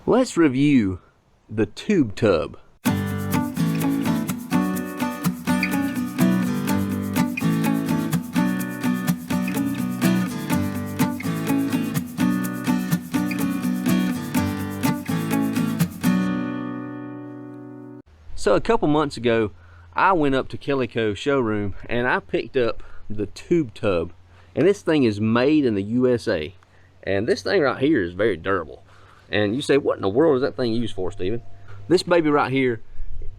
Let's review the Tube Tub. So a couple months ago, I went up to Kellyco showroom and I picked up the Tube Tub, and this thing is made in the USA. And this thing right here is very durable. And you say, what in the world is that thing used for, Steven? This baby right here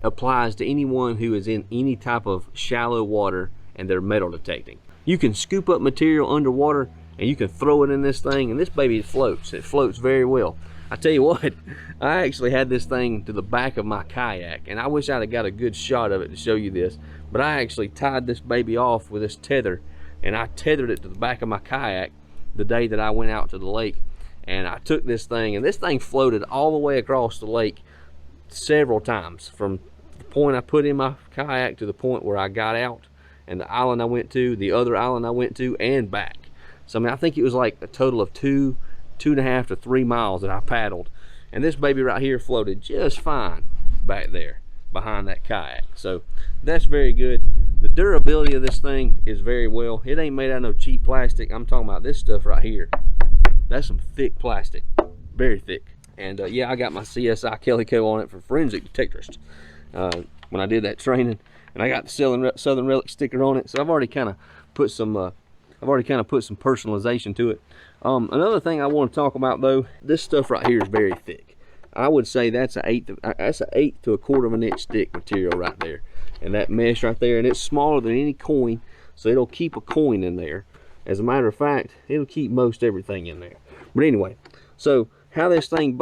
applies to anyone who is in any type of shallow water and they're metal detecting. You can scoop up material underwater and you can throw it in this thing, and this baby floats. It floats very well. I tell you what, I actually had this thing to the back of my kayak, and I wish I'd have got a good shot of it to show you this, but I actually tied this baby off with this tether, and I tethered it to the back of my kayak the day that I went out to the lake. And I took this thing, and this thing floated all the way across the lake several times, from the point I put in my kayak to the point where I got out, and the island I went to, the other island I went to, and back. So I mean, I think it was like a total of 2.5 to 3 miles that I paddled, and this baby right here floated just fine back there behind that kayak. So that's very good. The durability of this thing is very well. It ain't made out of no cheap plastic. I'm talking about this stuff right here. That's some thick plastic, very thick. And yeah, I got my CSI Kellyco on it for forensic detectors when I did that training, and I got the Southern Relic sticker on it. So I've already kind of put some personalization to it. Another thing I want to talk about though, this stuff right here is very thick. I would say that's an eighth to 1/4 of an inch thick material right there, and that mesh right there, and it's smaller than any coin, so it'll keep a coin in there. As a matter of fact, it'll keep most everything in there. But anyway, so how this thing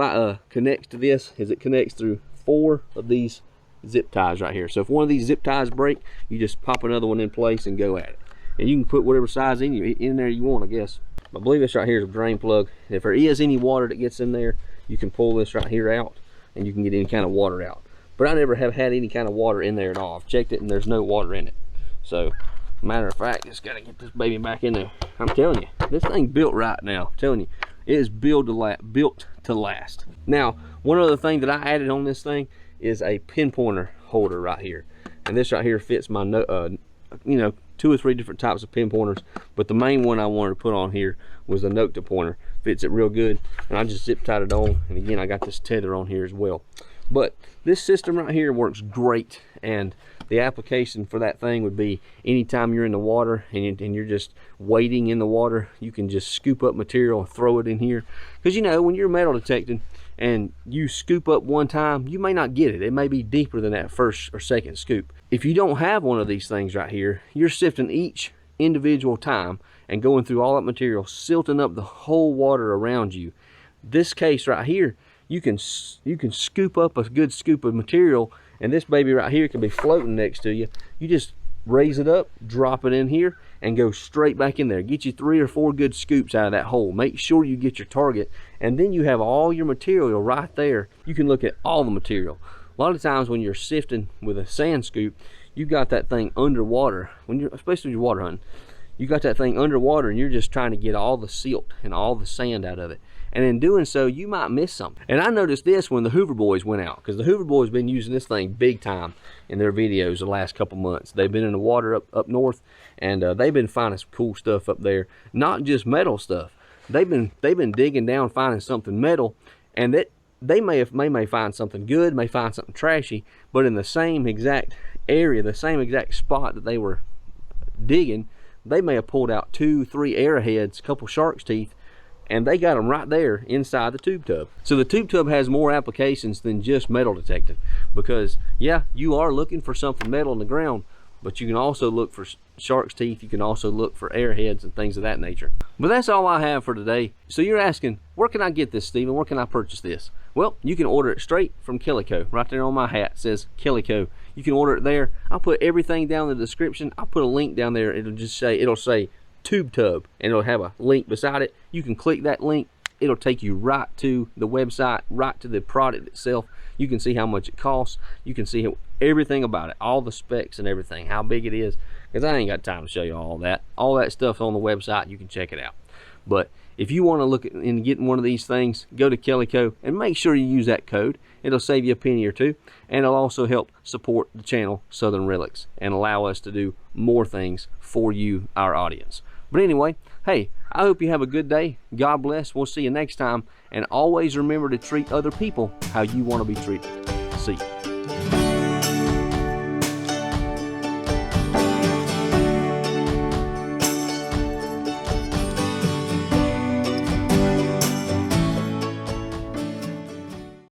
connects to this is it connects through 4 of these zip ties right here. So if one of these zip ties break, you just pop another one in place and go at it. And you can put whatever size in there you want, I guess. I believe this right here is a drain plug. If there is any water that gets in there, you can pull this right here out and you can get any kind of water out. But I never have had any kind of water in there at all. I've checked it and there's no water in it. So matter of fact, just gotta get this baby back in there. I'm telling you, this thing built right now. I'm telling you, it is built to last. Now, one other thing that I added on this thing is a pinpointer holder right here, and this right here fits my you know, 2 or 3 different types of pinpointers, but the main one I wanted to put on here was the Nokta pointer. Fits it real good, and I just zip tied it on, and again I got this tether on here as well. But this system right here works great, and the application for that thing would be anytime you're in the water and you're just wading in the water, you can just scoop up material and throw it in here. Because you know, when you're metal detecting and you scoop up one time, you may not get it. It may be deeper than that first or second scoop. If you don't have one of these things right here, you're sifting each individual time and going through all that material, silting up the whole water around you. This case right here, you can scoop up a good scoop of material, and this baby right here can be floating next to you. You just raise it up, drop it in here, and go straight back in there. Get you 3 or 4 good scoops out of that hole. Make sure you get your target, and then you have all your material right there. You can look at all the material. A lot of times when you're sifting with a sand scoop, you got that thing underwater, especially when you're water hunting. You got that thing underwater and you're just trying to get all the silt and all the sand out of it. And in doing so, you might miss something. And I noticed this when the Hoover Boys went out, because the Hoover Boys been using this thing big time in their videos the last couple months. They've been in the water up north, and they've been finding some cool stuff up there. Not just metal stuff. They've been digging down, finding something metal, and that they may find something good, may find something trashy, but in the same exact area, the same exact spot that they were digging, they may have pulled out 2, 3 arrowheads, a couple shark's teeth, and they got them right there inside the Tube Tub. So the Tube Tub has more applications than just metal detecting, because yeah, you are looking for something metal in the ground, but you can also look for shark's teeth, you can also look for arrowheads and things of that nature. But that's all I have for today. So you're asking, where can I get this, Steven? Where can I purchase this? Well, you can order it straight from Kellyco. Right there on my hat says Kellyco. You can order it there. I'll put everything down in the description. I'll put a link down there. It'll say Tube Tub, and it'll have a link beside it. You can click that link. It'll take you right to the website, right to the product itself. You can see how much it costs. You can see everything about it, all the specs and everything, how big it is, because I ain't got time to show you all that. All that stuff's on the website. You can check it out. But If you want to look at and getting one of these things, go to Kellyco and make sure you use that code. It'll save you a penny or two, and it'll also help support the channel Southern Relics and allow us to do more things for you, our audience. But anyway, hey, I hope you have a good day. God bless. We'll see you next time. And always remember to treat other people how you want to be treated. See you.